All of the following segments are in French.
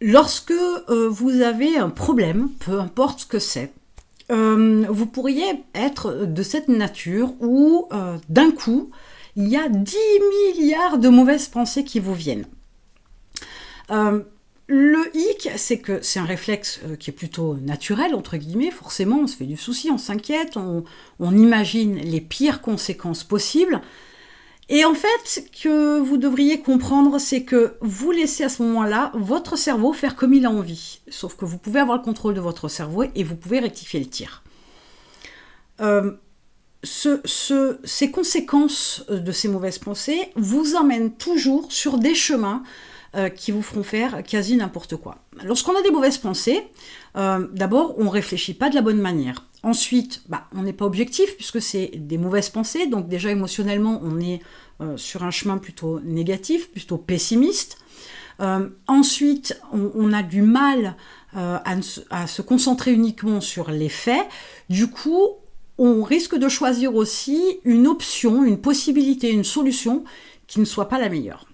Lorsque vous avez un problème, peu importe ce que c'est, vous pourriez être de cette nature où d'un coup, il y a 10 milliards de mauvaises pensées qui vous viennent. Le hic, c'est que c'est un réflexe qui est plutôt naturel, entre guillemets, forcément, on se fait du souci, on s'inquiète, on imagine les pires conséquences possibles. Et en fait, ce que vous devriez comprendre, c'est que vous laissez à ce moment-là votre cerveau faire comme il a envie. Sauf que vous pouvez avoir le contrôle de votre cerveau et vous pouvez rectifier le tir. Ces conséquences de ces mauvaises pensées vous emmènent toujours sur des chemins qui vous feront faire quasi n'importe quoi. Lorsqu'on a des mauvaises pensées, d'abord, on ne réfléchit pas de la bonne manière. Ensuite, on n'est pas objectif puisque c'est des mauvaises pensées, donc déjà émotionnellement, on est sur un chemin plutôt négatif, plutôt pessimiste. Ensuite, on a du mal à se concentrer uniquement sur les faits. Du coup, on risque de choisir aussi une option, une possibilité, une solution qui ne soit pas la meilleure.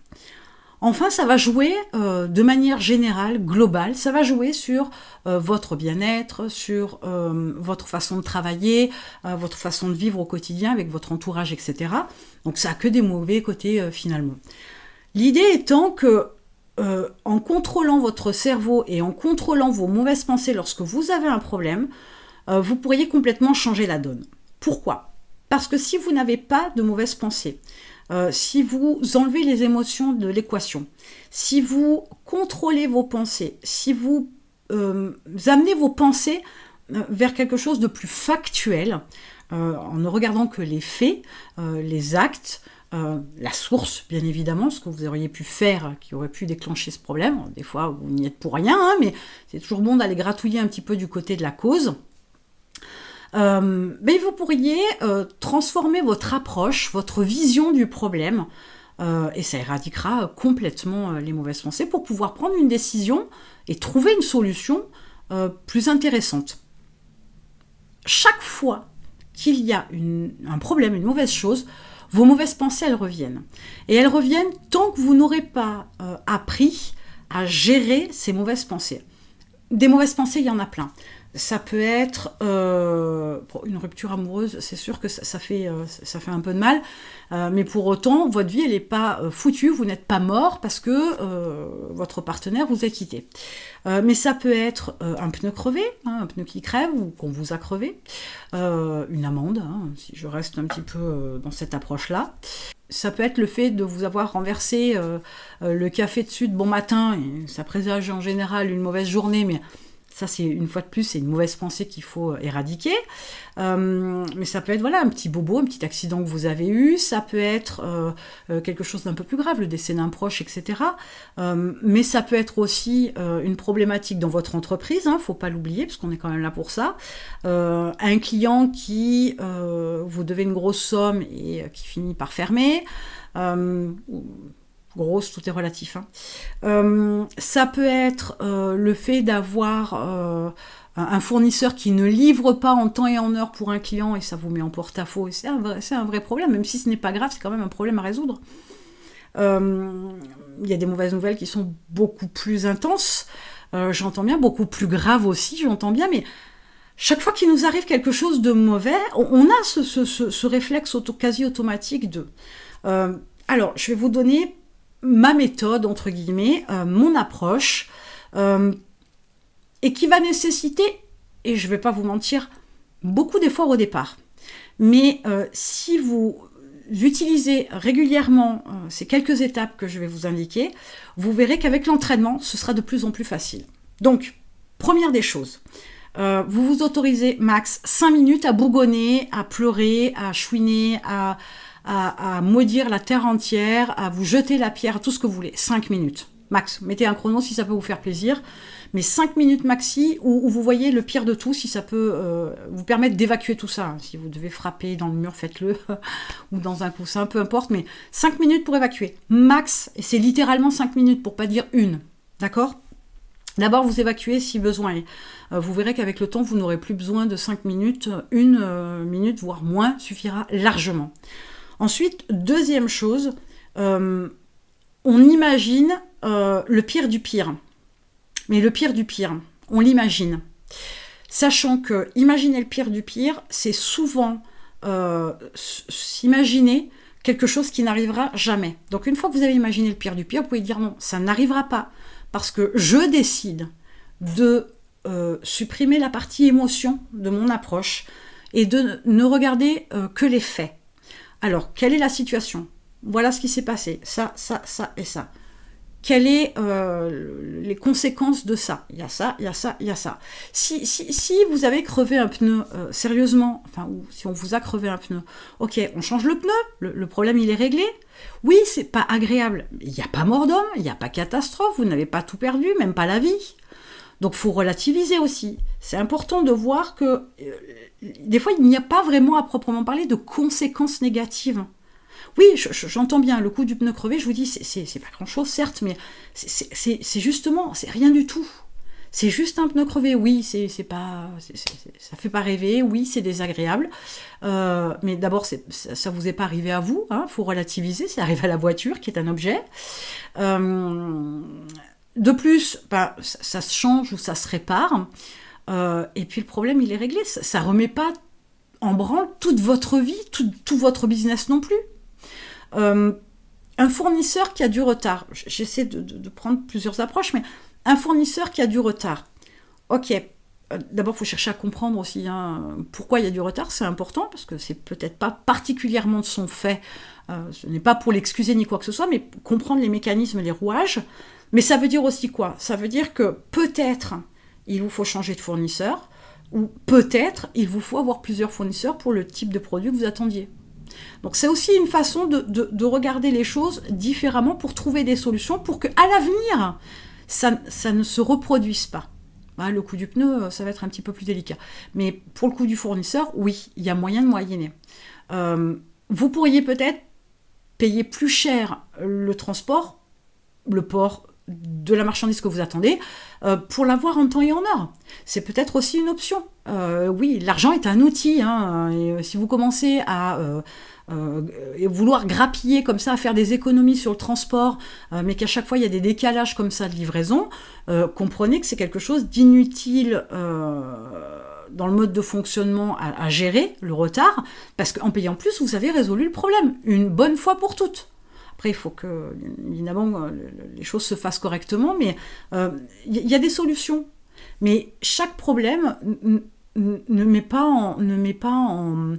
Enfin, ça va jouer de manière générale, globale, ça va jouer sur votre bien-être, sur votre façon de travailler, votre façon de vivre au quotidien avec votre entourage, etc. Donc ça n'a que des mauvais côtés finalement. L'idée étant que en contrôlant votre cerveau et en contrôlant vos mauvaises pensées lorsque vous avez un problème, vous pourriez complètement changer la donne. Pourquoi ? Parce que si vous n'avez pas de mauvaises pensées, si vous enlevez les émotions de l'équation, si vous contrôlez vos pensées, si vous amenez vos pensées vers quelque chose de plus factuel, en ne regardant que les faits, les actes, la source, bien évidemment, ce que vous auriez pu faire qui aurait pu déclencher ce problème. Des fois, vous n'y êtes pour rien, mais c'est toujours bon d'aller gratouiller un petit peu du côté de la cause. Mais vous pourriez transformer votre approche, votre vision du problème, et ça éradiquera complètement les mauvaises pensées pour pouvoir prendre une décision et trouver une solution plus intéressante. Chaque fois qu'il y a un problème, une mauvaise chose, vos mauvaises pensées, elles reviennent. Et elles reviennent tant que vous n'aurez pas appris à gérer ces mauvaises pensées. Des mauvaises pensées, il y en a plein. Ça peut être une rupture amoureuse, c'est sûr que ça fait un peu de mal, mais pour autant, votre vie, elle n'est pas foutue, vous n'êtes pas mort parce que votre partenaire vous a quitté. Mais ça peut être un pneu crevé, un pneu qui crève ou qu'on vous a crevé, une amende, si je reste un petit peu dans cette approche-là. Ça peut être le fait de vous avoir renversé le café dessus de bon matin, et ça présage en général une mauvaise journée, mais ça, c'est une fois de plus, c'est une mauvaise pensée qu'il faut éradiquer. Mais ça peut être un petit bobo, un petit accident que vous avez eu. Ça peut être quelque chose d'un peu plus grave, le décès d'un proche, etc. Mais ça peut être aussi une problématique dans votre entreprise, faut pas l'oublier, parce qu'on est quand même là pour ça. Un client qui vous devez une grosse somme et qui finit par fermer. Grosse, tout est relatif. Ça peut être le fait d'avoir un fournisseur qui ne livre pas en temps et en heure pour un client et ça vous met en porte-à-faux. Et c'est un vrai problème, même si ce n'est pas grave, c'est quand même un problème à résoudre. Il y a des mauvaises nouvelles qui sont beaucoup plus intenses, j'entends bien, beaucoup plus graves aussi, j'entends bien, mais chaque fois qu'il nous arrive quelque chose de mauvais, on a ce réflexe quasi automatique de... alors, je vais vous donner ma méthode, entre guillemets, mon approche, et qui va nécessiter, et je ne vais pas vous mentir, beaucoup d'efforts au départ. Mais si vous utilisez régulièrement ces quelques étapes que je vais vous indiquer, vous verrez qu'avec l'entraînement, ce sera de plus en plus facile. Donc, première des choses, vous vous autorisez max 5 minutes à bougonner, à pleurer, à chouiner, à maudire la terre entière, à vous jeter la pierre, tout ce que vous voulez. 5 minutes, max. Mettez un chrono si ça peut vous faire plaisir. Mais 5 minutes maxi, où vous voyez le pire de tout, si ça peut vous permettre d'évacuer tout ça. Si vous devez frapper dans le mur, faites-le. Ou dans un coussin, peu importe. Mais 5 minutes pour évacuer. Max, et c'est littéralement 5 minutes, pour pas dire une. D'accord ? D'abord, vous évacuez si besoin est. Vous verrez qu'avec le temps, vous n'aurez plus besoin de 5 minutes. 1 minute, voire moins, suffira largement. Ensuite, deuxième chose, on imagine le pire du pire. mais le pire du pire, on l'imagine. Sachant que imaginer le pire du pire, c'est souvent s'imaginer quelque chose qui n'arrivera jamais. Donc une fois que vous avez imaginé le pire du pire, vous pouvez dire non, ça n'arrivera pas, parce que je décide de supprimer la partie émotion de mon approche et de ne regarder que les faits. Alors, quelle est la situation? Voilà ce qui s'est passé, ça, ça, ça et ça. Quelles sont les conséquences de ça? Il y a ça, il y a ça, il y a ça. Si vous avez crevé un pneu sérieusement, enfin, ou si on vous a crevé un pneu, ok, on change le pneu, le problème il est réglé. Oui, c'est pas agréable, il n'y a pas mort d'homme, il n'y a pas catastrophe, vous n'avez pas tout perdu, même pas la vie. Donc il faut relativiser aussi. C'est important de voir que des fois il n'y a pas vraiment à proprement parler de conséquences négatives. Oui, j'entends bien, le coup du pneu crevé, je vous dis, c'est pas grand-chose, certes, mais c'est justement, c'est rien du tout. C'est juste un pneu crevé, oui, ça fait pas rêver, oui, c'est désagréable. Mais d'abord, ça vous est pas arrivé à vous, hein, faut relativiser, ça arrive à la voiture, qui est un objet. De plus, ça se change ou ça se répare. Et puis le problème, il est réglé. Ça remet pas en branle toute votre vie, tout votre business non plus. Un fournisseur qui a du retard, j'essaie de prendre plusieurs approches, mais un fournisseur qui a du retard, ok, d'abord il faut chercher à comprendre aussi pourquoi il y a du retard, c'est important, parce que c'est peut-être pas particulièrement de son fait, ce n'est pas pour l'excuser ni quoi que ce soit, mais comprendre les mécanismes, les rouages, mais ça veut dire aussi quoi? Ça veut dire que peut-être il vous faut changer de fournisseur, ou peut-être il vous faut avoir plusieurs fournisseurs pour le type de produit que vous attendiez. Donc c'est aussi une façon de regarder les choses différemment pour trouver des solutions pour qu'à l'avenir, ça ne se reproduise pas. Le coup du pneu, ça va être un petit peu plus délicat. Mais pour le coup du fournisseur, oui, il y a moyen de moyenner. Vous pourriez peut-être payer plus cher le transport, le port de la marchandise que vous attendez, pour l'avoir en temps et en heure. C'est peut-être aussi une option. Oui, l'argent est un outil, et si vous commencez à vouloir grappiller comme ça, à faire des économies sur le transport, mais qu'à chaque fois il y a des décalages comme ça de livraison, comprenez que c'est quelque chose d'inutile dans le mode de fonctionnement à gérer, le retard, parce qu'en payant plus, vous avez résolu le problème, une bonne fois pour toutes. Après, il faut que, évidemment, les choses se fassent correctement, mais il y a des solutions. Mais chaque problème ne met pas en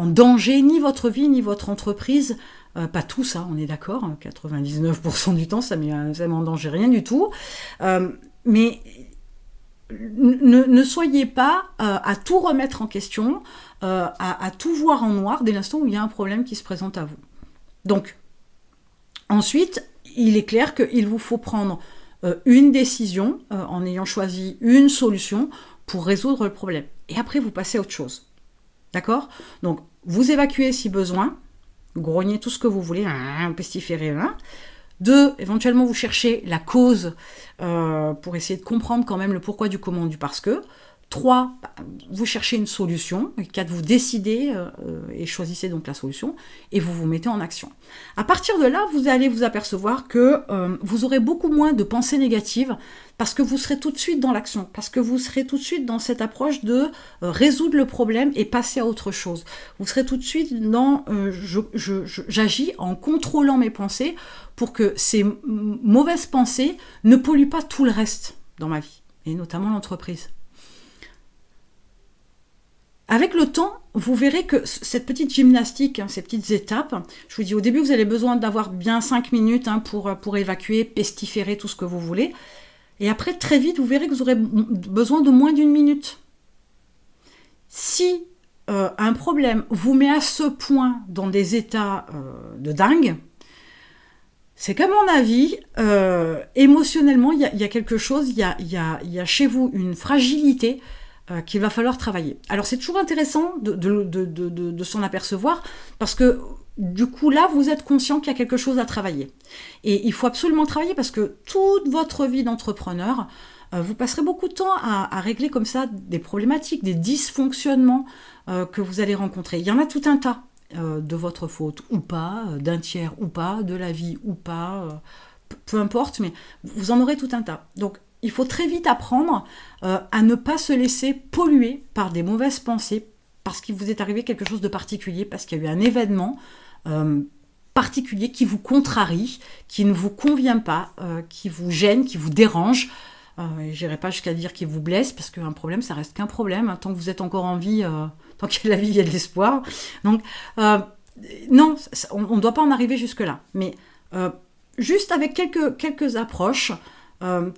danger ni votre vie, ni votre entreprise. Pas tout ça, on est d'accord. 99% du temps, ça met en danger rien du tout. Mais ne soyez pas à tout remettre en question, à tout voir en noir dès l'instant où il y a un problème qui se présente à vous. Donc, ensuite, il est clair qu'il vous faut prendre une décision en ayant choisi une solution pour résoudre le problème. Et après, vous passez à autre chose. D'accord? Donc, vous évacuez si besoin, grognez tout ce que vous voulez, pestiférez. 2, éventuellement, vous cherchez la cause pour essayer de comprendre quand même le pourquoi du comment du parce que. 3, vous cherchez une solution. Et 4, vous décidez et choisissez donc la solution et vous vous mettez en action. À partir de là, vous allez vous apercevoir que vous aurez beaucoup moins de pensées négatives parce que vous serez tout de suite dans l'action, parce que vous serez tout de suite dans cette approche de résoudre le problème et passer à autre chose. Vous serez tout de suite dans j'agis en contrôlant mes pensées pour que ces mauvaises pensées ne polluent pas tout le reste dans ma vie, et notamment l'entreprise. Avec le temps, vous verrez que cette petite gymnastique, ces petites étapes, je vous dis au début, vous avez besoin d'avoir bien 5 minutes pour évacuer, pestiférer tout ce que vous voulez. Et après, très vite, vous verrez que vous aurez besoin de moins d'1 minute. Si un problème vous met à ce point dans des états de dingue, c'est qu'à mon avis, émotionnellement, il y a quelque chose, il y a chez vous une fragilité qu'il va falloir travailler. Alors c'est toujours intéressant de s'en apercevoir parce que du coup là vous êtes conscient qu'il y a quelque chose à travailler et il faut absolument travailler parce que toute votre vie d'entrepreneur vous passerez beaucoup de temps à régler comme ça des problématiques, des dysfonctionnements que vous allez rencontrer. Il y en a tout un tas de votre faute ou pas, d'un tiers ou pas, de la vie ou pas, peu importe, mais vous en aurez tout un tas. Donc il faut très vite apprendre à ne pas se laisser polluer par des mauvaises pensées, parce qu'il vous est arrivé quelque chose de particulier, parce qu'il y a eu un événement particulier qui vous contrarie, qui ne vous convient pas, qui vous gêne, qui vous dérange. Je n'irai pas jusqu'à dire qu'il vous blesse, parce qu'un problème, ça reste qu'un problème, hein, tant que vous êtes encore en vie, tant qu'il y a de la vie, il y a de l'espoir. Donc, non, on ne doit pas en arriver jusque-là. Mais juste avec quelques approches,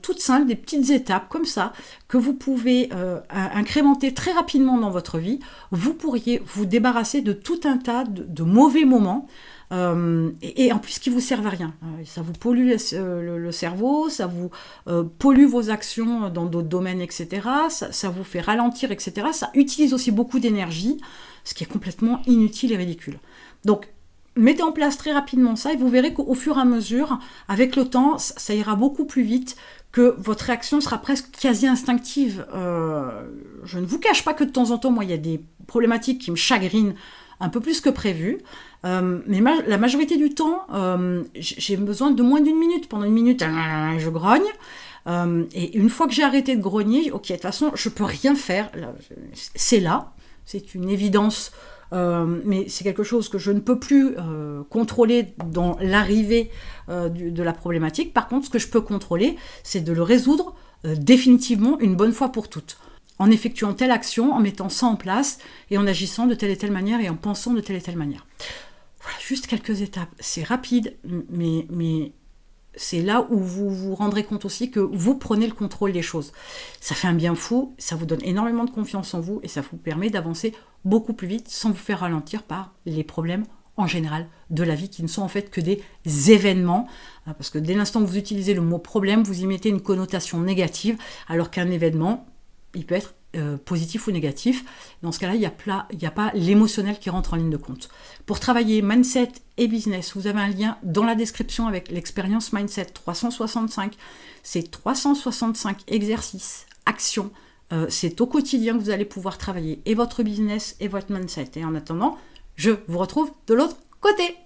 toutes simples, des petites étapes comme ça, que vous pouvez incrémenter très rapidement dans votre vie, vous pourriez vous débarrasser de tout un tas de mauvais moments, et en plus qui vous servent à rien. Ça vous pollue le cerveau, ça vous pollue vos actions dans d'autres domaines, etc. Ça vous fait ralentir, etc. Ça utilise aussi beaucoup d'énergie, ce qui est complètement inutile et ridicule. Donc, mettez en place très rapidement ça et vous verrez qu'au fur et à mesure, avec le temps, ça ira beaucoup plus vite, que votre réaction sera presque quasi instinctive. Je ne vous cache pas que de temps en temps, moi, il y a des problématiques qui me chagrinent un peu plus que prévu, mais la majorité du temps, j'ai besoin de moins d'une minute. Pendant une minute, je grogne, et une fois que j'ai arrêté de grogner, ok, de toute façon, je peux rien faire. C'est là, c'est une évidence. Mais c'est quelque chose que je ne peux plus contrôler dans l'arrivée de la problématique. Par contre, ce que je peux contrôler, c'est de le résoudre définitivement une bonne fois pour toutes, en effectuant telle action, en mettant ça en place et en agissant de telle et telle manière et en pensant de telle et telle manière. Voilà, juste quelques étapes. C'est rapide, mais c'est là où vous vous rendrez compte aussi que vous prenez le contrôle des choses. Ça fait un bien fou, ça vous donne énormément de confiance en vous et ça vous permet d'avancer beaucoup plus vite sans vous faire ralentir par les problèmes en général de la vie qui ne sont en fait que des événements. Parce que dès l'instant que vous utilisez le mot problème, vous y mettez une connotation négative, alors qu'un événement, il peut être positif ou négatif. Dans ce cas-là, il n'y a pas l'émotionnel qui rentre en ligne de compte. Pour travailler mindset et business, vous avez un lien dans la description avec l'expérience Mindset 365. C'est 365 exercices, actions. C'est au quotidien que vous allez pouvoir travailler et votre business et votre mindset. Et en attendant, je vous retrouve de l'autre côté.